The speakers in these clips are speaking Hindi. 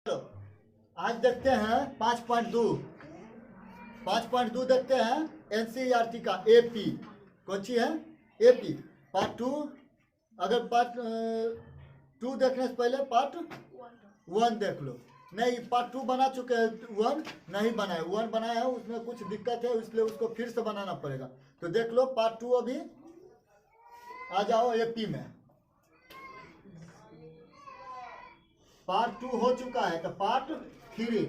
चलो आज देखते हैं 5.2 देखते हैं एनसीईआरटी का एपी। कौन सी है? AP part 2। अगर पार्ट 2 देखने से पहले पार्ट 1 देख लो। नहीं, पार्ट 2 बना चुके हैं, 1 नहीं बनाए। 1 बनाया है, उसमें कुछ दिक्कत है, इसलिए उसको फिर से बनाना पड़ेगा। तो देख लो पार्ट 2। अभी आ जाओ एपी में। पार्ट 2 हो चुका है तो पार्ट 3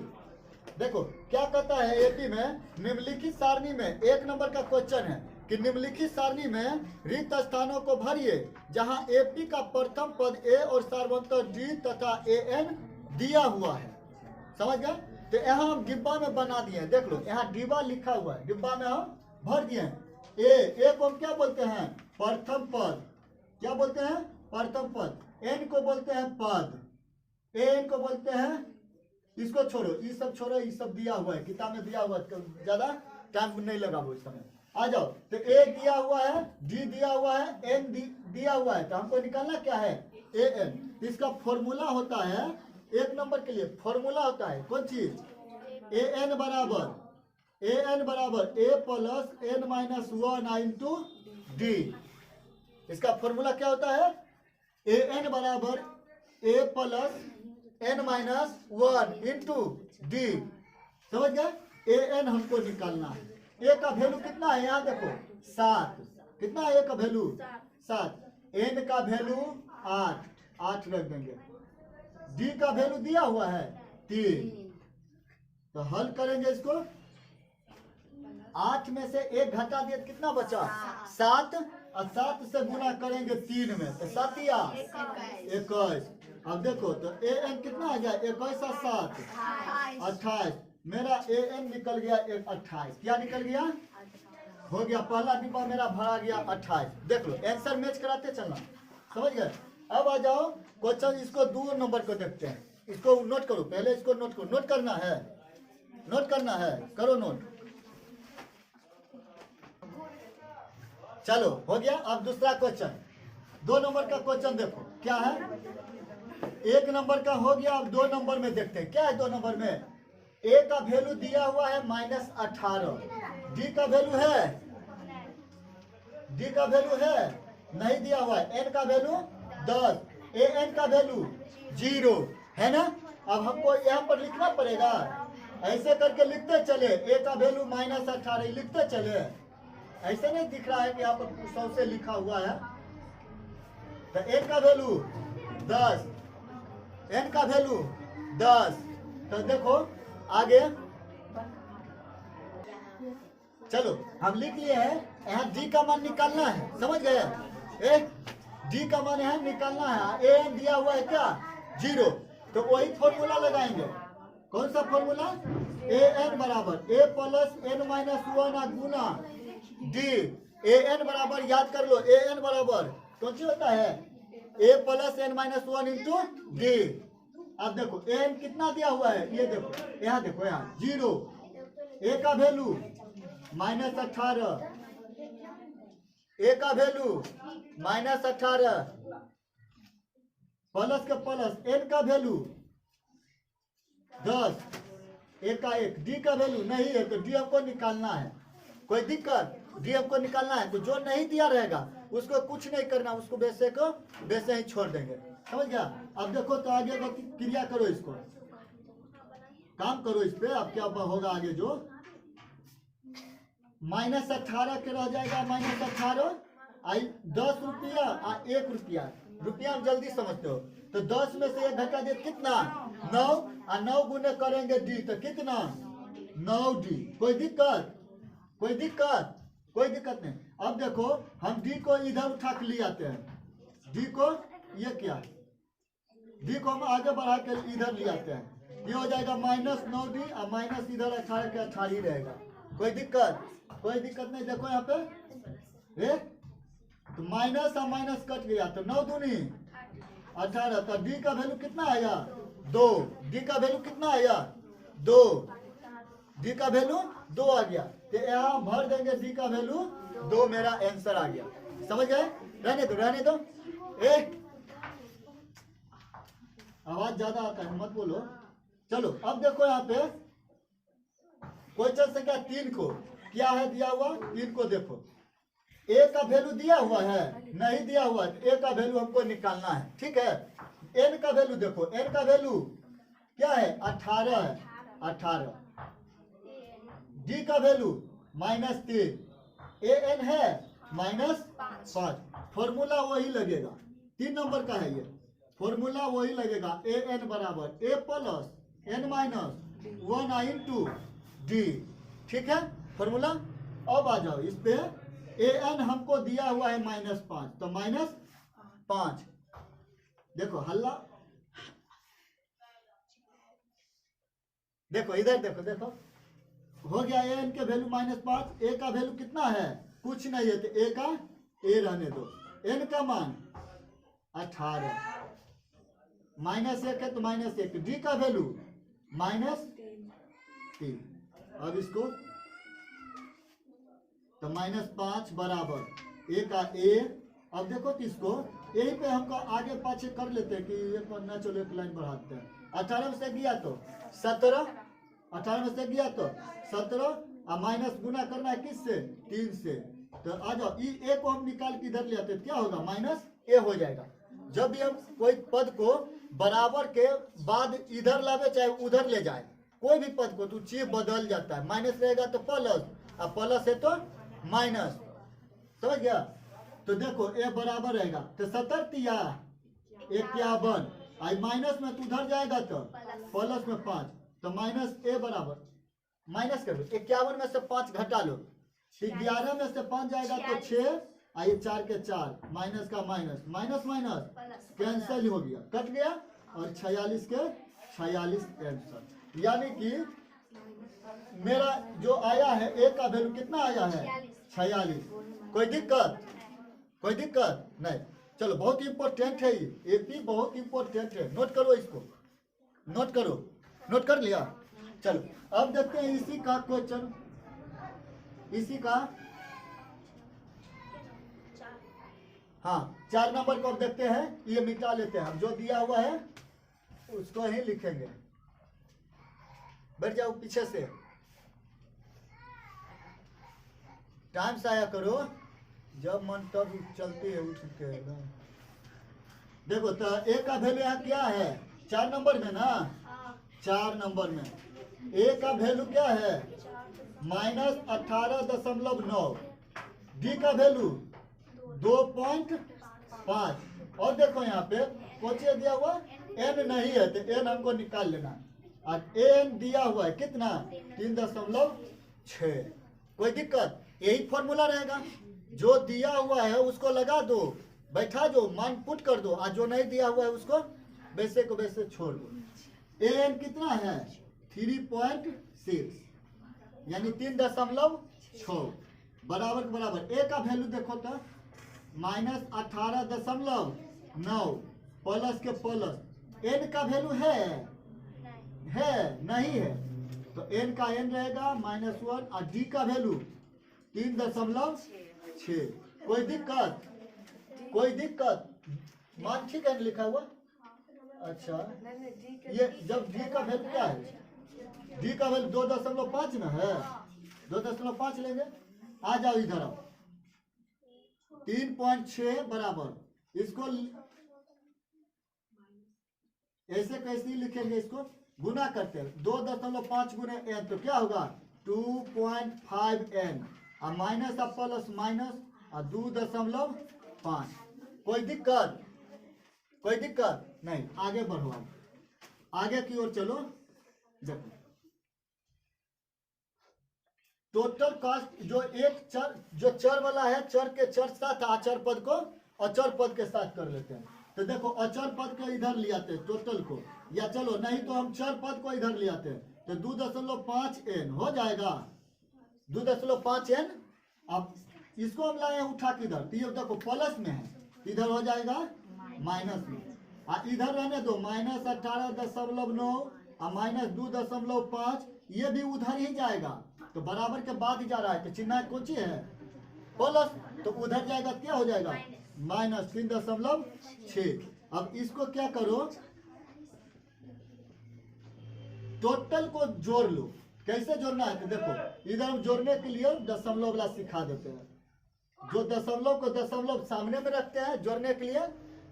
देखो क्या कहता है। एपी में निम्नलिखित सारणी में 1 नंबर का क्वेश्चन है कि निम्नलिखित सारणी में रिक्त स्थानों को भरिए जहां एपी का प्रथम पद ए और सार्वंतर डी तथा एन दिया हुआ है। समझ गए? तो यहाँ हम डिब्बा में बना दिए हैं। देख लो यहाँ डिब्बा लिखा हुआ है, डिब्बा में हम भर दिए हैं। ए को हम क्या बोलते हैं? प्रथम पद। क्या बोलते हैं? प्रथम पद। एन को बोलते हैं पद। एन को बोलते हैं, इसको छोड़ो, ये सब छोड़ो, ये सब दिया हुआ है, किताब में दिया हुआ है, ज्यादा टाइम नहीं लगा वो इस समय। आ जाओ। तो ए दिया हुआ है, डी दिया हुआ है, एन दिया हुआ है, तो हमको निकालना क्या है? A N. इसका फॉर्मूला होता है 1 नंबर के लिए फॉर्मूला होता है कौन चीज? ए एन बराबर A plus N minus 1 into D. इसका फॉर्मूला क्या होता है? ए एन बराबर A plus N minus 1 into D. समझ गए? ए एन हमको निकालना है। ए का वैल्यू कितना है? यहाँ देखो 7। कितना है ए का वैल्यू? 7। एन का वैल्यू 8 रख देंगे। डी का वैल्यू दिया हुआ है 3। तो हल करेंगे इसको। 8 में से 1 घटा दिए तो कितना बचा? 7। और 7 से गुना करेंगे 3 में तो 7 या 21। अब देखो तो ए एन कितना आ गया? 21 और 7 28। मेरा ए एन निकल गया 28। क्या निकल गया? हो गया, पहला डिब्बा मेरा भरा गया 28। देख लो आंसर मैच कराते चलना। समझ गए? अब आ जाओ क्वेश्चन, इसको 2 नंबर को देखते हैं। इसको नोट करो, पहले इसको नोट करो। नोट करना है, नोट करना है, करो नोट। चलो हो गया। अब दूसरा क्वेश्चन 2 नंबर का क्वेश्चन देखो क्या है। 1 नंबर का हो गया। अब 2 नंबर में देखते हैं क्या है। 2 नंबर में ए का वैल्यू दिया हुआ है -18। डी का वैल्यू है? डी का वैल्यू है? नहीं दिया हुआ है। एन का वैल्यू 10। ए एन का वैल्यू 0 है ना। अब हमको यहाँ पर लिखना पड़ेगा। ऐसे करके लिखते चले। ए का वैल्यू -18 लिखते चले। ऐसे नहीं दिख रहा है कि यहाँ पर 100 से लिखा हुआ है। तो एन का वैल्यू 10, एन का वैल्यू 10। तो देखो आगे चलो हम लिख लिए हैं। यहाँ डी का मान निकालना है। समझ गए? डी का मान यहाँ निकालना है। ए एन दिया हुआ है क्या? 0। तो वही फॉर्मूला लगाएंगे। कौन सा फॉर्मूला? ए एन बराबर A plus N minus 1 Guna D. A N बराबर याद कर लो। ए एन बराबर कौन सी होता है? A plus N minus 1 into D. अब देखो एन कितना दिया हुआ है? ये देखो, यहाँ देखो, यहाँ 0। ए का वैल्यू -18, ए का वैल्यू -18 प्लस के प्लस एन का वैल्यू 10, ए का 1। डी का वैल्यू नहीं है तो डी हमको निकालना है। कोई दिक्कत? डी हमको निकालना है। तो जो नहीं दिया रहेगा उसको कुछ नहीं करना, उसको वैसे ही छोड़ देंगे। समझ गया? अब देखो तो आगे का क्रिया करो, इसको काम करो इस पे। अब क्या होगा आगे? जो -18 के रह जाएगा -18 आई 10 रुपया और 1 रुपया। रुपया हम जल्दी समझते हो। तो 10 में से 1 घटा दे कितना? 9। और 9 गुने करेंगे डी तो कितना? 9 डी। कोई दिक्कत? कोई दिक्कत? कोई दिक्कत नहीं। अब देखो हम डी को इधर उठा के ले आते हैं। डी को ये क्या? डी को हम आगे बढ़ा के इधर ले आते हैं। ये हो जाएगा -9 डी और माइनस इधर 18 के 18 ही रहेगा। कोई दिक्कत? कोई दिक्कत नहीं। देखो यहाँ पे तो माइनस और माइनस कट गया तो 9 दूनी 18। तो डी का वैल्यू कितना आएगा? 2। डी का वैल्यू कितना आएगा? 2। डी का वैल्यू 2 आ गया। तो यहाँ भर देंगे डी का वैल्यू 2। मेरा आंसर आ गया। समझ गए? रहने दो, रहने दो। आवाज ज्यादा आता है, मत बोलो। चलो अब देखो यहाँ पे क्वेश्चन संख्या 3 को क्या है दिया हुआ, 3 को देखो। ए का वैल्यू दिया हुआ है, नहीं दिया हुआ, ए का वैल्यू हमको निकालना है, ठीक है। एन का वैल्यू देखो, एन का वैल्यू क्या है, 18 है, 18। डी का वैल्यू -3, ए एन है -5। फॉर्मूला वही लगेगा, 3 नंबर का है ये, फॉर्मूला वही लगेगा। ए एन बराबर A plus N -1 into D, ठीक है फॉर्मूला। अब आ जाओ इस पे, ए एन हमको दिया हुआ है -5, तो -5 देखो हल्ला, देखो इधर देखो, देखो हो गया। ए एन के वैल्यू -5, ए का वैल्यू कितना है, कुछ नहीं है, तो ए का ए रहने दो। एन का मान 18, -1 है तो -1। डी का वैल्यू -3। अब इसको तो -5 बराबर ए का ए। अब देखो तो इसको यही पे हमको आगे पाछे कर लेते हैं कि ये पढ़ना, चलो एक लाइन बढ़ाते हैं। 18 में से गया तो 17, 18 में से गया तो 17, और माइनस गुना करना है किससे, 3 से। तो आ जाओ, ए को हम निकाल के इधर ले आते, क्या होगा, -a हो जाएगा। जब भी हम कोई पद को बराबर के बाद इधर लावे चाहे उधर ले जाए, कोई भी पद को तो चीज बदल जाता है, माइनस रहेगा तो प्लस, और प्लस है तो माइनस, समझ गया। तो देखो ए बराबर रहेगा, तो 17 51, आई माइनस में तो उधर जाएगा तो प्लस में 5, तो -a बराबर माइनस कर लो, 51 में से 5 घटा लो, 11 में से 5 जाएगा तो 6, आइए 4 के 4, माइनस का माइनस, माइनस माइनस कैंसिल हो गया, कट गया, और 46 के 46 आंसर। यानी कि मेरा जो आया है ए का वैल्यू कितना आया है, 46। कोई दिक्कत, कोई दिक्कत नहीं। चलो बहुत इंपॉर्टेंट है ये, एपी बहुत इंपॉर्टेंट है, नोट करो इसको, नोट करो, नोट कर लिया। चलो अब देखते हैं इसी का क्वेश्चन, इसी का, हाँ 4 नंबर को अब देखते हैं। ये मिटा लेते हैं हम, जो दिया हुआ है उसको ही लिखेंगे। बैठ जाओ पीछे से, टाइम से आया करो, जब मन तब चलती है उठ के ना। देखो तो ए का वैल्यू यहाँ क्या है, 4 नंबर में ना, 4 नंबर में ए का वैल्यू क्या है, -18.9। डी का वैल्यू 2.5। और देखो यहाँ पे कोचे दिया हुआ एन नहीं है, तो एन हमको निकाल लेना, और एन दिया हुआ है कितना, 3.6। कोई दिक्कत, यही फॉर्मूला रहेगा, जो दिया हुआ है उसको लगा दो, बैठा दो, मान पुट कर दो, और जो नहीं दिया हुआ है उसको वैसे को वैसे छोड़ दो। एन कितना है, 3.6, यानी 3.6 बराबर के बराबर। ए का वैल्यू देखो तो -18.9 प्लस के प्लस, एन का वैल्यू है नहीं है, तो एन का एन रहेगा -1, और डी का वैल्यू 3.6। कोई दिक्कत, कोई दिक्कत, मान ठीक है लिखा हुआ। अच्छा ये जब डी का वैल्यू क्या है, डी का वैल्यू 2.5 ना है, 2.5 लेंगे। आ जाओ इधर आओ, 3.6 बराबर, इसको ऐसे कैसे लिखेंगे, इसको गुना करते हैं, 2.5 गुने एन, तो क्या होगा 2.5 एन, और माइनस और प्लस माइनस, और 2.5। कोई दिक्कत, कोई दिक्कत नहीं। आगे बढ़ो, अब आगे की ओर चलो। देखो टोटल कॉस्ट, जो एक चर, जो चर वाला है, चर के चर साथ अचर पद को अचर पद के साथ कर लेते हैं। तो देखो अचर पद को इधर ले आते हैं टोटल को, या चलो नहीं तो हम चर पद को इधर ले आते हैं, तो 2.5 एन हो जाएगा, 2.5 एन। अब इसको हम लाए उठा के इधर, तो ये देखो प्लस में है, इधर हो जाएगा माइनस में, और इधर रहने दो -18.9 और -2.5, ये भी उधर ही जाएगा, तो बराबर के बाद ही जा रहा है, तो चिन्ह कौन सी है, प्लस, तो उधर जाएगा, क्या हो जाएगा -3.6। अब इसको क्या करो, टोटल को जोड़ लो। कैसे जोड़ना है तो देखो, इधर हम जोड़ने के लिए दशमलव वाला सिखा देते हैं। जो दशमलव को दशमलव सामने में रखते हैं जोड़ने के लिए,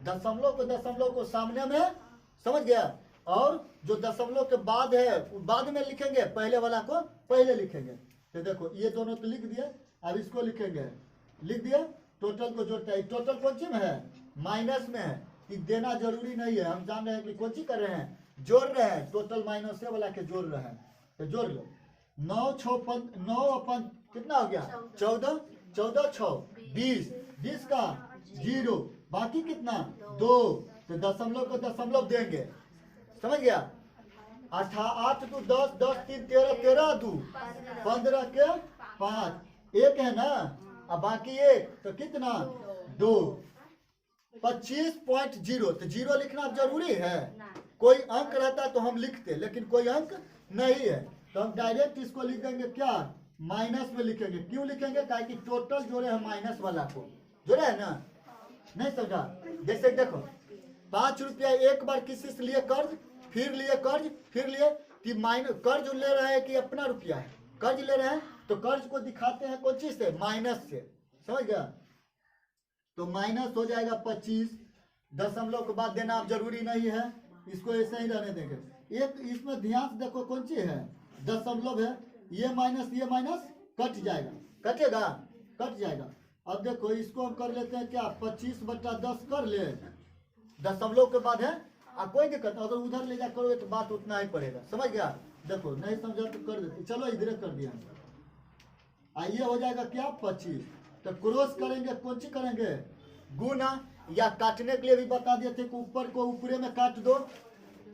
दशमलव को सामने में, समझ गया। और जो दशमलव के बाद है बाद में लिखेंगे, पहले वाला को पहले लिखेंगे। तो देखो ये दोनों तो लिख दिए, अब इसको लिखेंगे, लिख दिया। टोटल को जोड़ता है, टोटल कौन सी में है, माइनस में है, कि देना जरूरी नहीं है। हम जान रहे हैं कि कौन सी कर रहे हैं, जोड़ रहे हैं, टोटल माइनस से वाला के जोड़ रहे हैं। तो जोड़ लो, 9 अपन कितना हो गया, 14, 14 6 20, 20 का 0, बाकी कितना 2। तो दशमलव को दशमलव देंगे, समझ गया। 8 2 10, 10 3 13, 13 2 15 के 5, 1 है ना, अब बाकी 1 तो कितना 2, 25.0। तो 0 लिखना जरूरी है, कोई अंक रहता तो हम लिखते, लेकिन कोई अंक नहीं है, तो हम डायरेक्ट इसको लिख देंगे क्या, माइनस में लिखेंगे। क्यों लिखेंगे, काहे कि टोटल जोड़े हैं माइनस वाला को, जोड़े है ना, नहीं समझा। जैसे देखो 5 रुपया एक बार किसी से लिए कर्ज, फिर लिए कर्ज, फिर लिए, कि माइनस कर्ज ले रहे हैं कि अपना रुपया है, कर्ज ले रहे हैं तो कर्ज को दिखाते हैं कौन चीज से, माइनस से, समझ गया। तो माइनस हो जाएगा 25, दशमलव के बाद देना अब जरूरी नहीं है, इसको ऐसे ही रहने देंगे। एक इसमें ध्यान से देखो कौन सी है, दशमलव है, ये माइनस कट जाएगा, कटेगा, कट जाएगा। अब देखो इसको हम कर लेते हैं क्या, 25/10 कर ले, दशमलव के बाद है, कोई दिक्कत, अगर उधर ले जा करोगे तो बात उतना ही पड़ेगा, समझ गया। देखो नहीं समझा तो कर देते, चलो इधर कर दिया। आइए हो जाएगा क्या 25, तो क्रॉस करेंगे, कौन सी करेंगे, गुना, या काटने के लिए भी बता दिए थे कि ऊपर को ऊपरे में काट दो,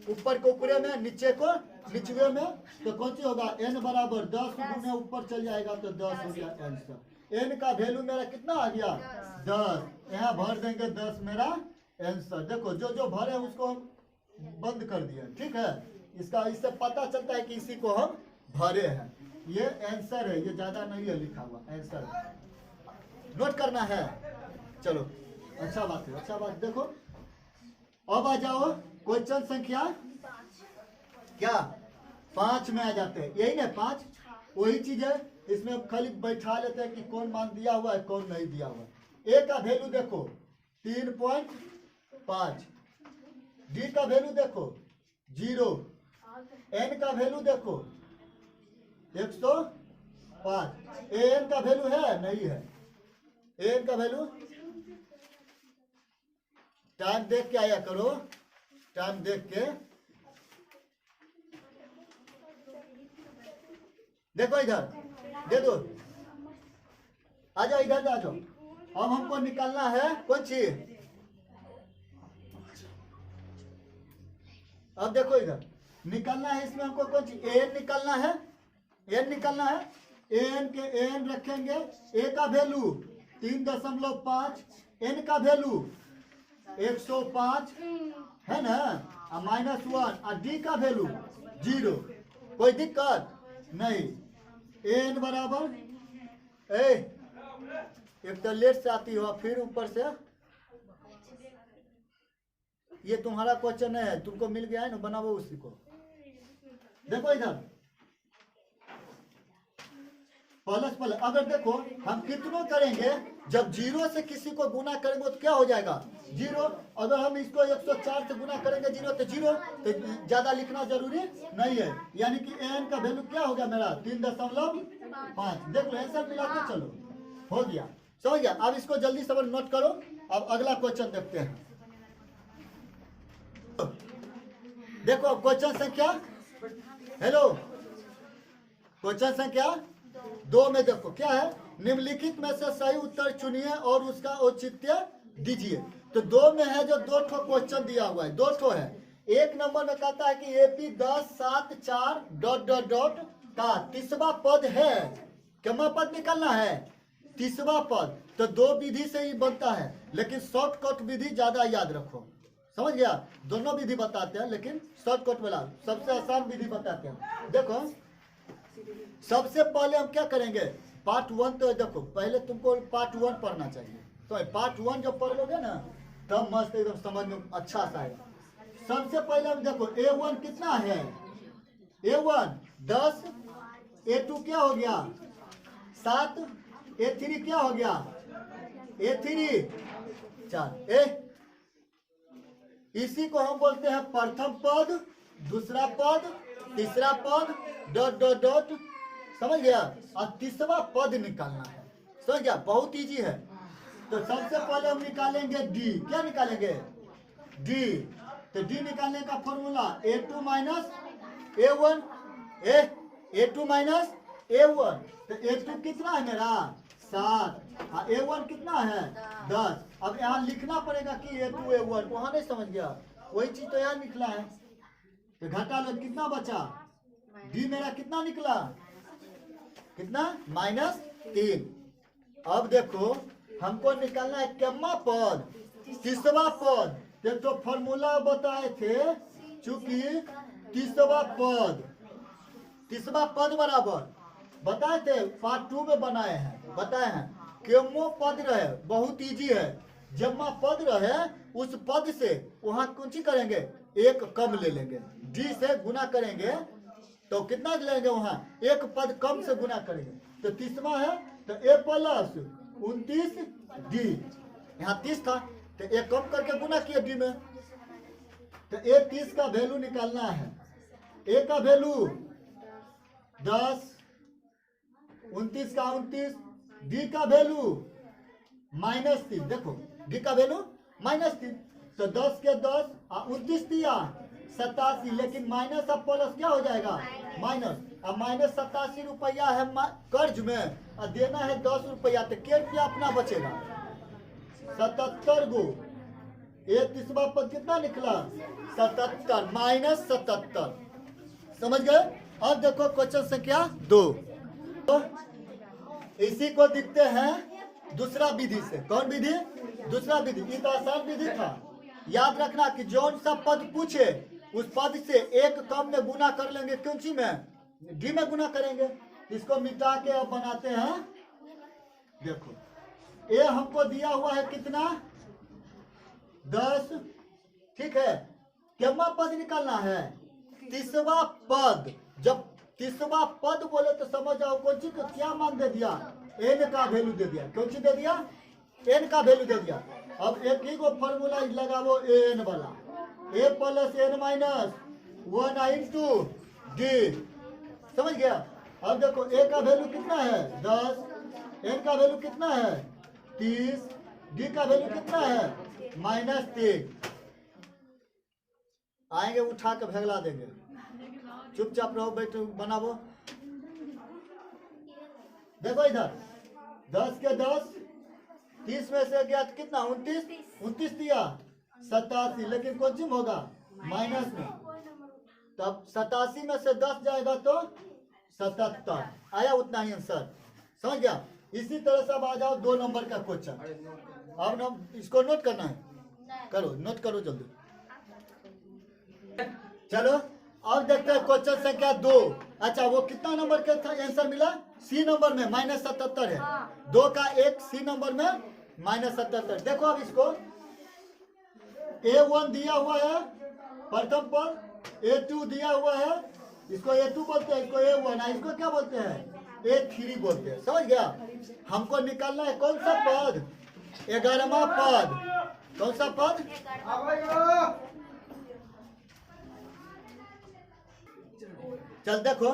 ऊपर को ऊपरे में, नीचे को निचवे में, तो कौन सी होगा, n बराबर 10 गुने ऊपर चल जाएगा तो 10 हो गया आंसर। n का वैल्यू मेरा कितना आ गया 10, यहाँ भर देंगे 10 मेरा आंसर। देखो जो जो भरे उसको हम बंद कर दिया, ठीक है। इसका इससे पता चलता है कि इसी को हम भरे हैं, ये आंसर है, ये ज्यादा नहीं है लिखा हुआ, आंसर नोट करना है। चलो अच्छा बात है, अच्छा बात। देखो अब आ जाओ क्वेश्चन संख्या क्या 5 में आ जाते हैं, यही ना 5, वही चीज है। इसमें हम खाली बैठा लेते हैं कि कौन मान दिया हुआ है कौन नहीं दिया हुआ है। ए का वैल्यू देखो 3.5, डी का वैल्यू देखो 0, एन का वैल्यू देखो 105, एन का वैल्यू है नहीं है, एन का वैल्यू, टाइम देख के आया करो, टाइम देख के देखो, इधर दे दो, आ जाओ इधर आ जाओ। अब हमको निकालना है कौन सी, अब देखो इधर निकालना है, इसमें हमको कौन सी, एन निकालना है, एन निकालना है। एन के एन रखेंगे, ए का वैल्यू 3.5, एन का वैल्यू 105 है ना, -1, और डी का वैल्यू 0, कोई दिक्कत नहीं। एन बराबर एक तो लेट से आती हो, फिर ऊपर से ये तुम्हारा क्वेश्चन है, तुमको मिल गया है ना, बनाओ उसी को। देखो इधर प्लस प्लस, अगर देखो हम कितनों करेंगे, जब 0 से किसी को गुना करेंगे तो क्या हो जाएगा 0। अगर हम इसको 104 से गुना करेंगे 0 तो 0, तो ज्यादा लिखना जरूरी नहीं है। यानी कि एन का वैल्यू क्या हो गया मेरा 3.5। देख लो ऐसा मिला के चलो, हो गया, समझ गया। अब इसको जल्दी से नोट करो। अब अगला क्वेश्चन देखते हैं। देखो क्वेश्चन संख्या, हेलो, क्वेश्चन संख्या 2 में देखो क्या है, निम्नलिखित में से सही उत्तर चुनिए और उसका औचित्य दीजिए। तो 2 में है जो 2 ठो क्वेश्चन दिया हुआ है, 2 ठो है। 1 नंबर में कहता है कि AP 10 7 4 ... का 30वां पद है, क्या पद निकालना है 30वां पद। तो 2 विधि से ही बनता है, लेकिन शॉर्टकट विधि ज्यादा याद रखो, समझ गया। दोनों विधि बताते हैं, लेकिन शॉर्टकट वाला सबसे आसान विधि बताते हैं। देखो सबसे पहले हम क्या करेंगे, पार्ट 1, तो देखो पहले तुमको पार्ट 1 पढ़ना चाहिए, तो पार्ट 1 जब पढ़ लोगे ना तब मस्त एकदम समझ में अच्छा सा आएगा। सबसे पहले हम देखो A1 कितना है, A1 10, A2 क्या हो गया 7, A3 क्या हो गया A3 4। इसी को हम बोलते हैं प्रथम पद, दूसरा पद, तीसरा पद, डॉट डॉट डॉट। समझ गया। और तीसरा पद निकालना है। समझ गया, बहुत इजी है। तो सबसे पहले हम निकालेंगे डी। क्या निकालेंगे डी। तो डी निकालने का formula A2 minus A1 A2 minus A1। तो A2 कितना है मेरा 7, A1 कितना है 10। अब यहाँ लिखना पड़ेगा कि A2 A1, वहां नहीं समझ गया, वही चीज तो यहाँ निकला है। तो घटा लो, कितना बचा डी मेरा कितना निकला कितना -3। अब देखो हमको निकालना है केम्मा पद, तीसरा पद। तो फॉर्मूला बताए थे, चूंकि तीसरा पद बराबर बताए थे, पार्ट 2 में बताए हैं केम्मो पद रहे, बहुत इजी है। जम्मा पद रहे उस पद से वहां कौन सी करेंगे, एक कम ले लेंगे, डी से गुना करेंगे तो कितना लेंगे, वहां एक पद कम से गुना करेंगे। तो तीसरा है तो A प्लस 29 डी, यहाँ 30 था तो एक कम करके गुना किया डी में। तो A30 का वैल्यू निकालना है। A का वैल्यू 10, 29 का 29, डी का वैल्यू -3। देखो डी का वैल्यू -3, तो 10 के 10 और 29 दिया 87, लेकिन माइनस अब प्लस क्या हो जाएगा माइनस। अब -87 रुपया है कर्ज में और देना है 10 रुपया, तो क्या रुपया अपना बचेगा 77 गो। ये तीसरा पद कितना निकला 77 -77। समझ गए। अब देखो क्वेश्चन संख्या 2, तो इसी को दिखते हैं दूसरा विधि से। कौन विधि, दूसरा विधि। ये तो आसान विधि था। याद रखना कि जौन सा पद पूछे उस पद से एक कम में गुना कर लेंगे, कौन सी में डी में गुना करेंगे। इसको मिटा के अब बनाते हैं। देखो ए हमको दिया हुआ है कितना 10, ठीक है। केम्मा पद निकालना है तीसरा पद। जब तीसरा पद बोले तो समझ जाओ कौन सी को क्या मान दे दिया, एन का वैल्यू दे दिया। कौन सी दे दिया, एन का वैल्यू दे दिया। अब एक ही को फॉर्मूला लगाओ एन वाला, A plus N minus 1 into D. समझ गया। अब देखो A का वैल्यू कितना है 10, N का वैल्यू कितना है 30, डी का वैल्यू कितना है -3। आएंगे उठा के भगला देंगे। चुपचाप रहो, बैठो, बनाओ। देखो इधर 10 के 10, 30 में से गया तो कितना 29 दिया 87, लेकिन कौन सी होगा माइनस में। तब 87 में से 10 जाएगा तो 77 आया, उतना ही आंसर। समझ गया। इसी तरह से अब आ जाओ 2 नंबर का क्वेश्चन। अब ना इसको नोट करना है, करो नोट करो जल्दी। चलो अब देखते हैं क्वेश्चन संख्या 2। अच्छा वो कितना नंबर का था आंसर मिला, सी नंबर में -77 है। 2 का 1 सी नंबर में -77। देखो अब इसको A1 दिया हुआ है प्रथम पद, A2 दिया हुआ है, इसको A2 बोलते हैं, इसको A1, इसको क्या बोलते हैं A3 बोलते हैं। समझ गया। हमको निकालना है कौन सा पद 11वां पद। कौन सा पद, चल देखो।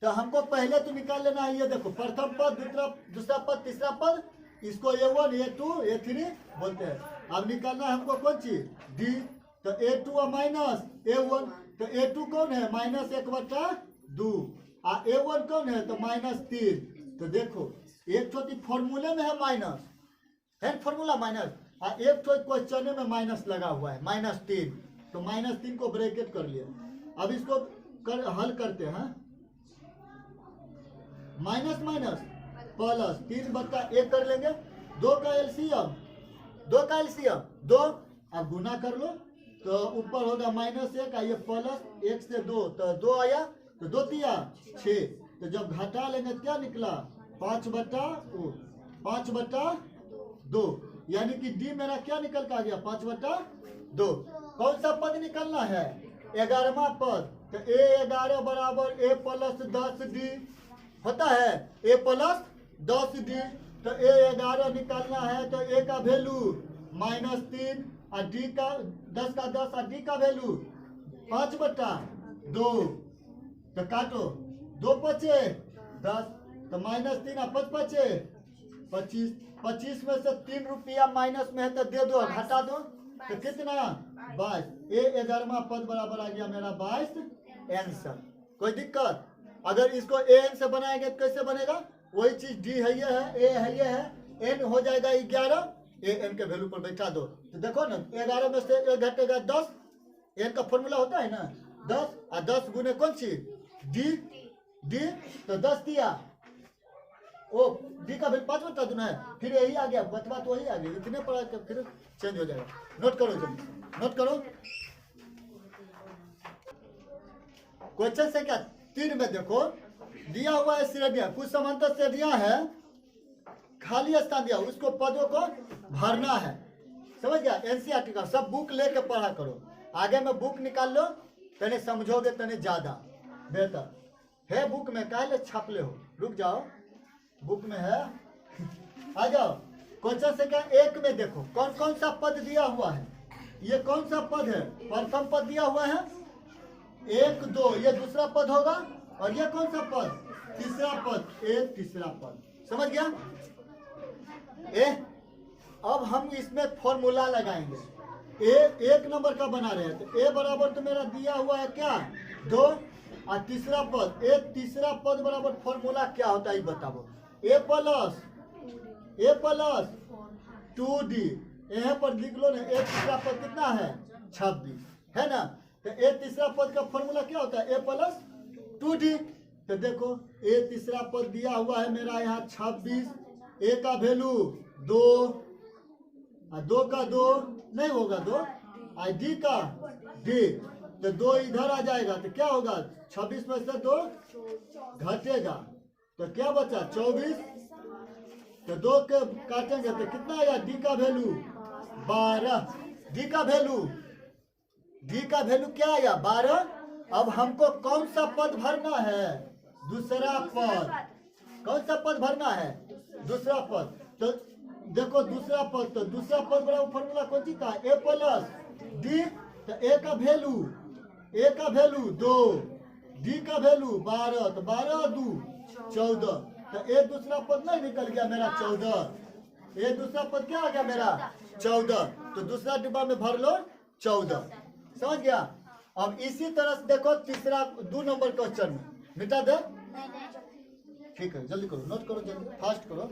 तो हमको पहले तो निकाल लेना है, ये देखो प्रथम पद, दूसरा पद, तीसरा पद, इसको A1 A2 A3 बोलते हैं। अब निकालना है हमको कौन चीज डी। तो A2 माइनस A1, तो A2 कौन है -1/2 और A1 कौन है तो -3। तो देखो एक छोटी फॉर्मूले में है माइनस, है फॉर्मूला माइनस, और एक तो क्वेश्चन में माइनस लगा हुआ है -3। तो -3 को ब्रैकेट कर लिया। अब इसको हल करते हैं। माइनस माइनस प्लस 3/1 कर लेंगे। 2 का एलसीएम 2, अब गुना कर लो तो ऊपर होगा -1 का, ये प्लस 1 से 2, तो 2 आया, तो 2 तिया 6। तो जब घटा लेंगे तो क्या निकला 5/2, यानी कि डी मेरा क्या निकल के आ गया 5/2। कौन सा पद निकलना है 11वां पद। तो A11 बराबर A प्लस 10D होता है, A प्लस 10D। तो A11 निकालना है तो A का वैल्यू -3 और D का 10 का 10 और D का वैल्यू 5/2। तो काटो, 2 पचे 10, तो -3 और 5 पचे 25। 25 में से 3 रुपया माइनस में है तो दे दो, घटा दो, तो कितना 22। A11वां पद बराबर आ गया मेरा 22 आंसर। कोई दिक्कत? अगर इसको an से बनाएंगे तो कैसे बनेगा? वही चीज d है, ये है, a है, ये है, n हो जाएगा 11, an के वैल्यू पर बैठा दो। तो देखो ना 11 में से 1 घटेगा 10, n का फॉर्मूला होता है ना 10, और 10 गुने कौन सी d, तो 10 दिया, ओ d का वैल्यू 5/2 है, फिर यही आ गया, बचवा तो वही आ गया, इतने पढ़ा के फिर चेंज हो जाएगा। नोट करो जल्दी, नोट करो। क्वेश्चन से क्या 3 में देखो दिया हुआ है श्रेणियां, कुछ समांतर श्रेणियां है, खाली स्थान दिया, उसको पदों को भरना है। समझ गया? एनसीईआरटी का सब बुक लेके पढ़ा करो, आगे में बुक निकाल लो, तने समझोगे तने ज्यादा बेहतर है। बुक में काहे छापले हो, रुक जाओ, बुक में है आ जाओ। क्वेश्चन से क्या 1 में देखो कौन कौन सा पद दिया हुआ है, ये कौन सा पद है, प्रथम पद दिया हुआ है 1 2, ये दूसरा पद होगा, और ये कौन सा पद, तीसरा पद, एक तीसरा पद। समझ गया? अब हम इसमें फॉर्मूला लगाएंगे। एक नंबर का बना रहे हैं, तो a बराबर तो मेरा दिया हुआ है क्या 2, और तीसरा पद, एक तीसरा पद बराबर फॉर्मूला क्या होता है बताओ। a प्लस 2d, यहाँ पर लिख लो ना, एक तीसरा पद कितना है 26 है ना। तो एक तीसरा पद का फॉर्मूला क्या होता है a प्लस 2d। तो देखो a तीसरा पद दिया हुआ है मेरा यहाँ 26, a का वैल्यू 2, और 2 का 2 नहीं होगा 2, और d का d, तो 2 इधर आ जाएगा, तो क्या होगा 26 में से 2 घटेगा, तो क्या बचा 24, तो 2 के काटेंगे तो कितना आया d का वैल्यू 12, d का वैल्यू क्या आया 12। अब हमको कौन सा पद भरना है, दूसरा पद, कौन सा पद भरना है दूसरा पद। तो देखो दूसरा पद, तो दूसरा पद बराबर फॉर्मूला कौन सी था a प्लस d, तो a का वैल्यू 2, d का वैल्यू 12, तो 12 2 14, तो a दूसरा पद नहीं निकल गया मेरा 14, a दूसरा पद क्या आ गया मेरा 14, तो दूसरा डिब्बा में भर लो 14। समझ गया? अब इसी तरह से देखो तीसरा 2 नंबर क्वेश्चन में मिटा दे, ठीक है जल्दी करो, नोट करो जल्दी, फास्ट करो।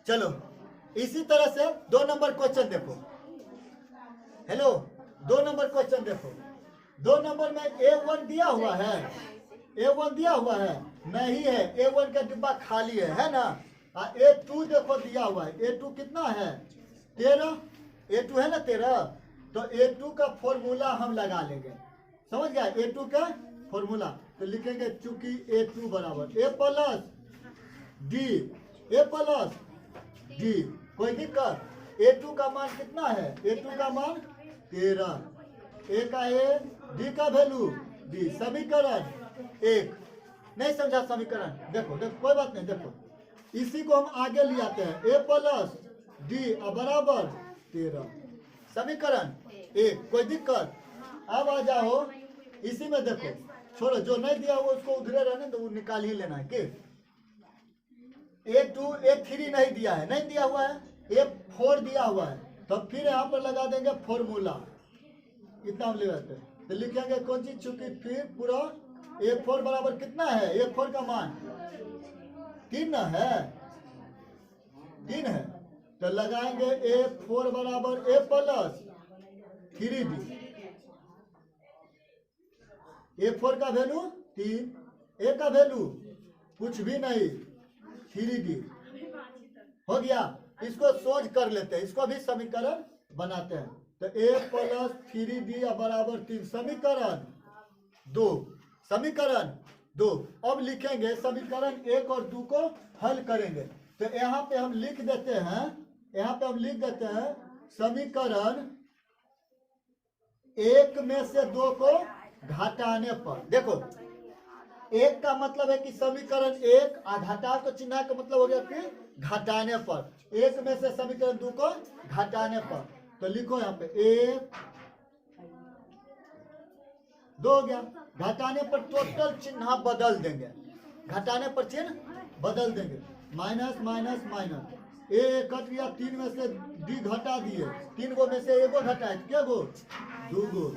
चलो इसी तरह से 2 नंबर क्वेश्चन देखो, हेलो 2 नंबर क्वेश्चन देखो। 2 नंबर में A1 दिया हुआ है, A1 दिया हुआ है नहीं है, A1 का डिब्बा खाली है ना। A2 देखो दिया हुआ है, A2 कितना है 13, A2 है ना 13, तो A2 का फॉर्मूला हम लगा लेंगे। समझ गया? A2 का फॉर्मूला तो लिखेंगे, चूंकि A2 बराबर A प्लस D, कोई दिक्कत? A2 का मान कितना है, A2 का मान 13, A का A, D का वैल्यू D, समीकरण 1। नहीं समझा समीकरण, देखो कोई बात नहीं, देखो इसी को हम आगे ले आते हैं, A प्लस D बराबर 13, समीकरण 1। कोई दिक्कत? अब आ जाओ इसी में देखो, छोड़ो जो नहीं दिया हुआ उसको उधरे रहने तो वो निकाल ही लेना है कि A2 A3 नहीं दिया है, नहीं दिया हुआ है, A4 दिया हुआ है, तो फिर यहाँ पर लगा देंगे फॉर्मूला, इतना हम ले जाते हैं, तो लिखेंगे कौन चीज, चूंकि फिर पूरा A4 बराबर कितना है, A4 का मान 3 है, 3 है, तो लगाएंगे A4 बराबर A प्लस 3D, A4 का वैल्यू 3, A का वैल्यू कुछ भी नहीं 3D हो गया। इसको सोच कर लेते हैं, इसको भी समीकरण बनाते हैं, तो A प्लस 3D बराबर 3, समीकरण 2। अब लिखेंगे समीकरण 1 और 2 को हल करेंगे, तो यहाँ पे हम लिख देते हैं, समीकरण एक में से दो को घटाने पर, देखो एक का मतलब है कि समीकरण एक, घटाव को चिन्ह का मतलब हो गया कि घटाने पर, एक में से समीकरण दो को घटाने पर, तो लिखो यहाँ पे एक दो हो गया। घटाने पर टोटल चिन्ह बदल देंगे, घटाने पर चिन्ह बदल देंगे, माइनस माइनस माइनस, ए कट गया, तीन में से डी घटा दिए, तीन गो में से एगो घटाए, क्या गो, दो गो,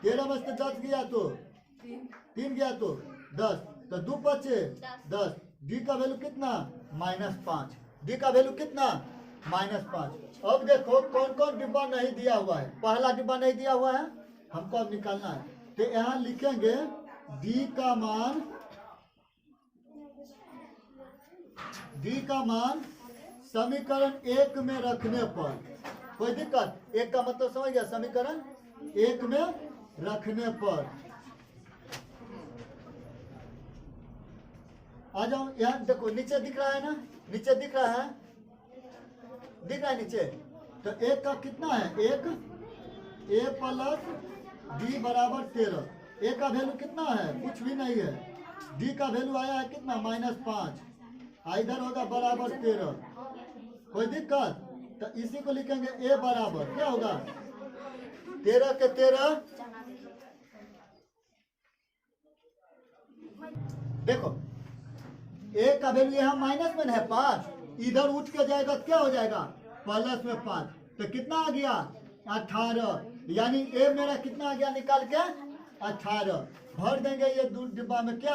13 में से 10 गया तो तीन गया तो 10, तो दो बचे 10, डी का वैल्यू कितना, -5, डी का वैल्यू कितना, -5। अब देखो कौन कौन डिब्बा नहीं दिया हुआ है, पहला डिब्बा नहीं दिया हुआ है, हमको अब निकालना है, तो यहाँ लिखेंगे डी का मान समीकरण एक में रखने पर, कोई दिक्कत, एक का मतलब समझ गया, समीकरण एक में रखने पर। आ जाओ यहाँ देखो, नीचे दिख रहा है ना, नीचे दिख रहा है नीचे, तो एक का कितना है, एक ए प्लस डी बराबर 13, ए का वैल्यू कितना है, कुछ भी नहीं है, डी का वैल्यू आया है कितना, -5, इधर होगा बराबर 13, कोई दिक्कत, तो इसी को लिखेंगे ए बराबर क्या होगा, 13 के 13, देखो ए का वैल्यू यहाँ माइनस में है 5, इधर उठ के जाएगा क्या हो जाएगा, प्लस में 5, तो कितना आ गया 18, यानी ए मेरा कितना आ गया निकाल के 18, भर देंगे ये दो डिब्बा में क्या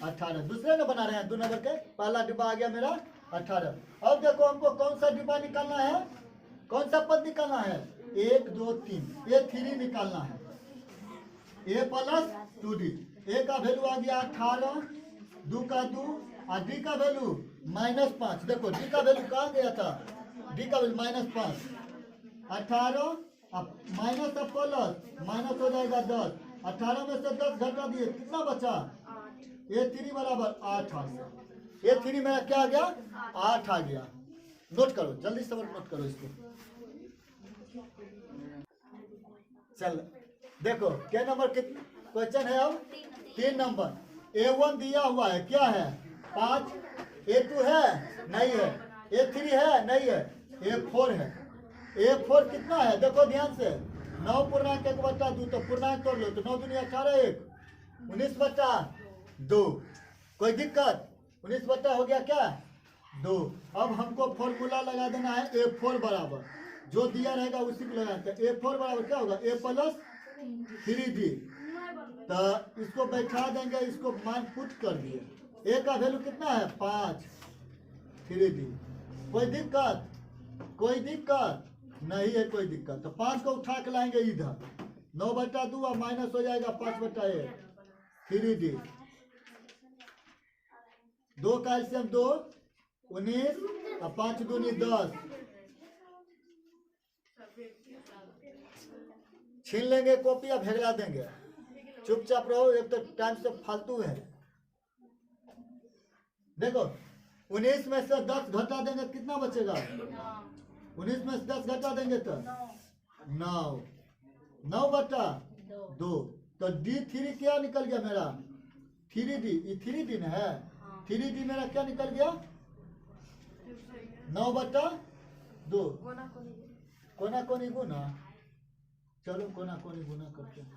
18, दूसरे न बना रहे हैं, 2 नंबर के, पहला डिब्बा आ गया मेरा 18। अब देखो हमको कौन सा डिब्बा निकालना है, कौन सा पद निकालना है, 1 2 3, ये 3 निकालना है, ए प्लस 2d, ए का वैल्यू आ गया 18, 2 का 2, और डी का वैल्यू -5, देखो डी का वैल्यू कहाँ गया था, डी का वैल्यू -5, 18 अब माइनस अब प्लस, माइनस हो जाएगा 10, 18 में से 10 घटा दिए, कितना बचा, ए 3 बराबर 8 आ गया, ए 3 मेरा क्या आ गया, 8 आ गया, नोट करो जल्दी से नोट करो इसको, चल देखो क्या नंबर क्वेश्चन है, अब 3 नंबर, A1 दिया हुआ है क्या है 5, A2 है नहीं है, A3 है नहीं है, A4 है, A4 कितना है, देखो ध्यान से, 9 पूर्णांक 1/2, तो पूर्णांक तोड़ लो, तो 9 दूनी 18, 1 19/2, कोई दिक्कत, 19 हो गया क्या 2। अब हमको फॉर्मूला लगा देना है, A4 बराबर जो दिया रहेगा उसी को लगाते हैं, A4 बराबर क्या होगा, A प्लस 3D, तो इसको बैठा देंगे, इसको मान पुट कर दिए, ए का वैल्यू कितना है 5, 3D, कोई दिक्कत, कोई दिक्कत नहीं है, कोई दिक्कत, तो 5 को उठा के लाएंगे इधर, 9/2 और माइनस हो जाएगा 5/1, 3D, 2 का एलसीएम 2 19 और 5 दूनी 10, छीन लेंगे कॉपी या भेजला देंगे, चुपचाप रहो, एक तो टाइम से फालतू है। देखो 19 में से 10 घटा देंगे कितना बचेगा, 19 में से 10 घटा देंगे तो 9/2, तो D3 क्या निकल गया मेरा, 3D, ये 3D न है, 3D मेरा क्या निकल गया 9/2, कोना कोनी गुना, चलो कोना कोनी गुना करते हैं,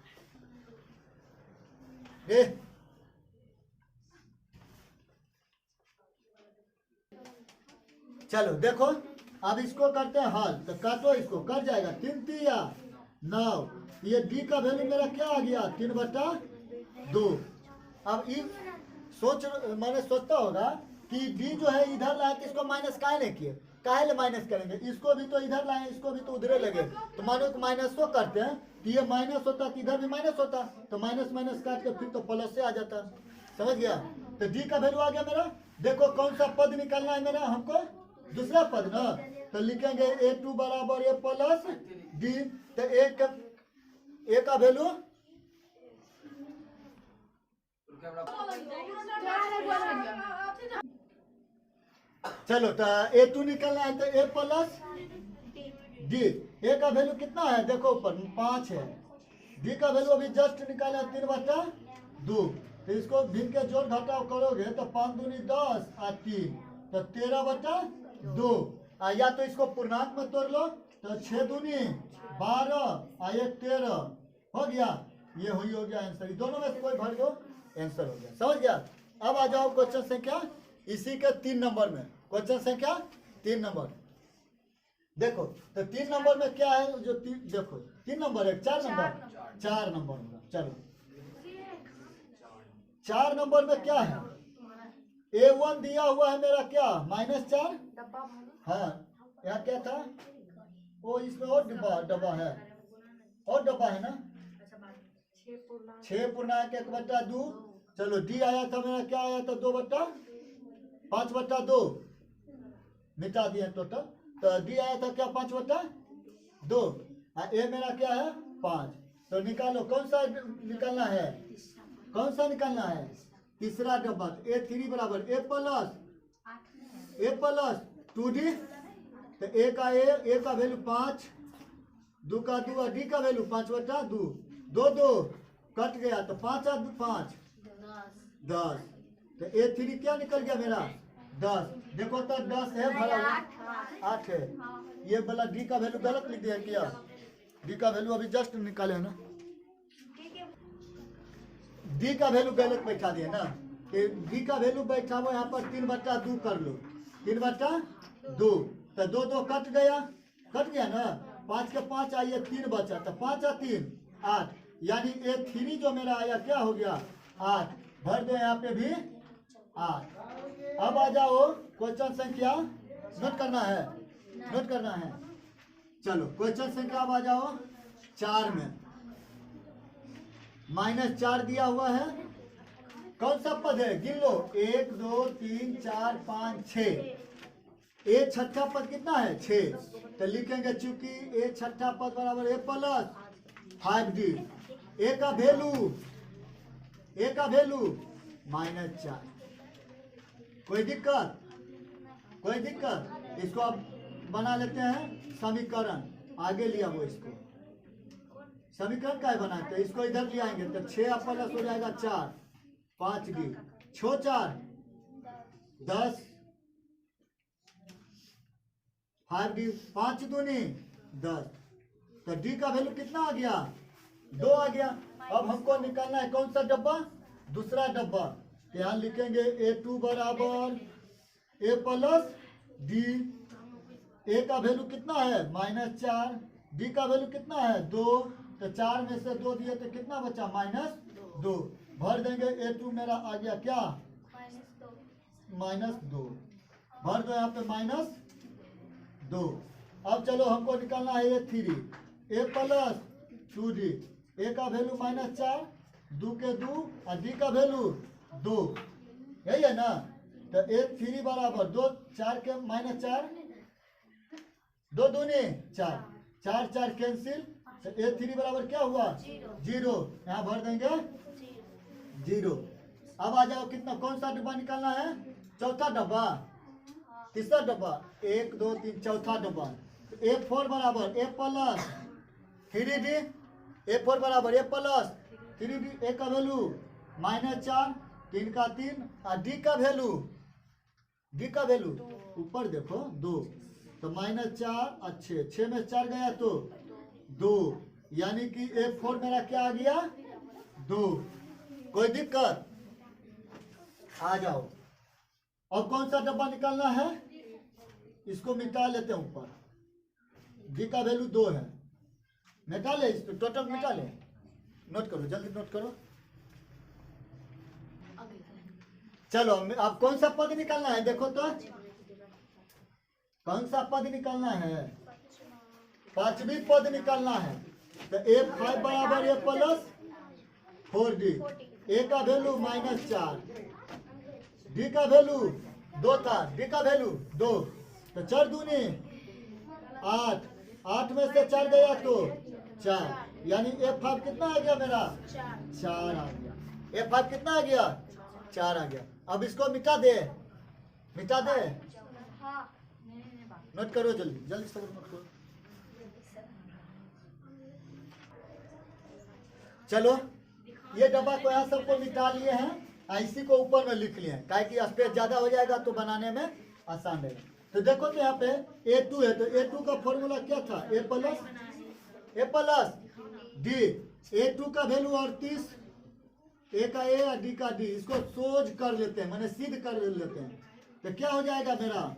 चलो देखो अब इसको करते हैं हल, तो काटो इसको, कट जाएगा 3 3 9, ये डी का वैल्यू मेरा क्या आ गया 3/2। अब मैंने सोचता होगा कि डी जो है इधर लाए तो इसको माइनस काहे नहीं किए, काहे ले माइनस करेंगे, इसको भी तो इधर लाए, इसको भी तो उधरे लगे, तो मानो कि माइनस तो करते हैं, तो ये माइनस होता तो इधर भी माइनस होता, तो माइनस माइनस काट के फिर तो प्लस से आ जाता, समझ गया, तो डी का वैल्यू आ गया मेरा। देखो कौन सा पद निकालना है मेरा हमको, दूसरा पद ना, तो लिखेंगे A2 बराबर A प्लस डी, तो ए का वैल्यू चलो तो A2 निकलना है, तो A प्लस डी, ए का वैल्यू कितना है देखो ऊपर 5 है, डी का वैल्यू अभी जस्ट निकाला 3/2। तो इसको भिन्न के जोड़ घटाव करोगे तो 5 दूनी 10 और 3 तो 13/2। या तो इसको पूर्णांक में तोड़ लो तो 6 दूनी 12 और 1 13 हो गया। ये हो गया आंसर। दोनों में से कोई भर दो, आंसर हो गया। समझ गया। अब आ जाओ क्वेश्चन संख्या इसी के 3 नंबर में। क्वेश्चन संख्या 3 नंबर देखो। तो 3 नंबर में क्या है जो देखो 3 नंबर है 4 नंबर 4 नंबर होगा। चलो 4 नंबर में क्या है? A1 दिया हुआ है मेरा क्या -4। हाँ यहाँ क्या था? वो इसमें और डब्बा है, और डब्बा है ना 6/1/2। चलो डी आया था मेरा क्या आया था 5/2 मिटा दिया टोटल। तो डी आया था क्या 5/2। ए मेरा क्या है 5। तो निकालो कौन सा निकालना है, कौन सा निकालना है? तीसरा डब्बा। A3 बराबर A प्लस 2D। तो ए का वैल्यू 5, 2 का 2 और डी का वैल्यू 5/2। 2 कट गया तो 5 और 5 10। तो A3 क्या निकल गया मेरा 10। देखो तो 10 है भरा 8 है। ये वाला डी का वैल्यू गलत लिख दिया क्या? डी का वैल्यू अभी जस्ट निकाले ना, डी का वैल्यू गलत बैठा दिया ना। डी का वैल्यू बैठा हुआ यहाँ पर 3/2 कर लो। 3/2 तो 2 कट गया ना। 5 के 5 आइए 3 बचा तो 5 और 3 8। यानी A3 जो मेरा आया क्या हो गया 8। भर दो यहाँ पे भी 8। अब आ जाओ क्वेश्चन संख्या नोट करना है, नोट करना है। चलो क्वेश्चन संख्या अब आ जाओ 4 में। -4 दिया हुआ है। कौन सा पद है गिन लो 1 2 3 4 5 6। ए छठा पद कितना है 6। तो लिखेंगे चूंकि ए छठा पद बराबर A प्लस 5D। ए का वैल्यू -4। कोई दिक्कत? इसको अब बना लेते हैं समीकरण। आगे लिया वो इसको समीकरण का बनाते हैं। इसको इधर ले आएंगे तो 6 प्लस हो जाएगा 4 5D 6 4 10 5D 5 दूनी 10। तो डी का वैल्यू कितना आ गया 2 आ गया। अब हमको निकालना है कौन सा डब्बा, दूसरा डब्बा। यहाँ लिखेंगे A2 बराबर A प्लस D। ए का वैल्यू कितना है -4, डी का वैल्यू कितना है 2। तो 4 में से 2 दिए तो कितना बचा -2। भर देंगे A2 मेरा आ गया क्या -2। भर दो यहाँ पे -2। अब चलो हमको निकालना है A3 A प्लस 2D। ए का वैल्यू -4 2 के 2 और डी का वैल्यू 2। यही है ना। तो A3 बराबर 2 4 के -4 2 दूनी 4 4 4 कैंसिल। तो A3 बराबर क्या हुआ 0। यहाँ भर देंगे 0। अब आ जाओ कितना कौन सा डब्बा निकालना है, चौथा डब्बा, तीसरा डब्बा 1 2 3 चौथा डब्बा। A4 बराबर A प्लस 3D। A4 बराबर A प्लस 3D। ए का वैल्यू -4 3 का 3 और डी का वैल्यू ऊपर देखो 2। तो -4 और 6 में 4 गया तो 2। यानी कि A4 मेरा क्या आ गया 2। कोई दिक्कत? आ जाओ अब कौन सा डब्बा निकालना है, इसको मिटा लेते हैं ऊपर। डी का वैल्यू 2 है, मिटा ले इसको, टोटल मिटा ले। नोट करो जल्दी नोट करो। चलो अब कौन सा पद निकालना है देखो तो, कौन सा पद निकालना है, पांचवी पद निकालना है। तो A5 बराबर A प्लस 4D। ए का वैल्यू -4, डी का वैल्यू 2 था, डी का वैल्यू 2। तो 4 दूनी 8 8 में से 4 गया तो 4। यानी A5 कितना आ गया मेरा 4 आ गया। A5 कितना आ गया 4 आ गया। अब इसको मिटा दे नोट करो जल्दी सब नोट करो। चलो ये डब्बा को यहाँ सबको मिटा लिए हैं, इसी को ऊपर में लिख लिए हैं, काहे कि स्पेस ज्यादा हो जाएगा तो बनाने में आसान रहेगा। तो देखो तो यहाँ पे A2 है, तो A2 का फॉर्मूला क्या था, A प्लस डी। A2 का वैल्यू 38, A का A और D का D, इसको सोज कर लेते हैं, मैंने सिद्ध कर लेते हैं। तो क्या हो जाएगा मेरा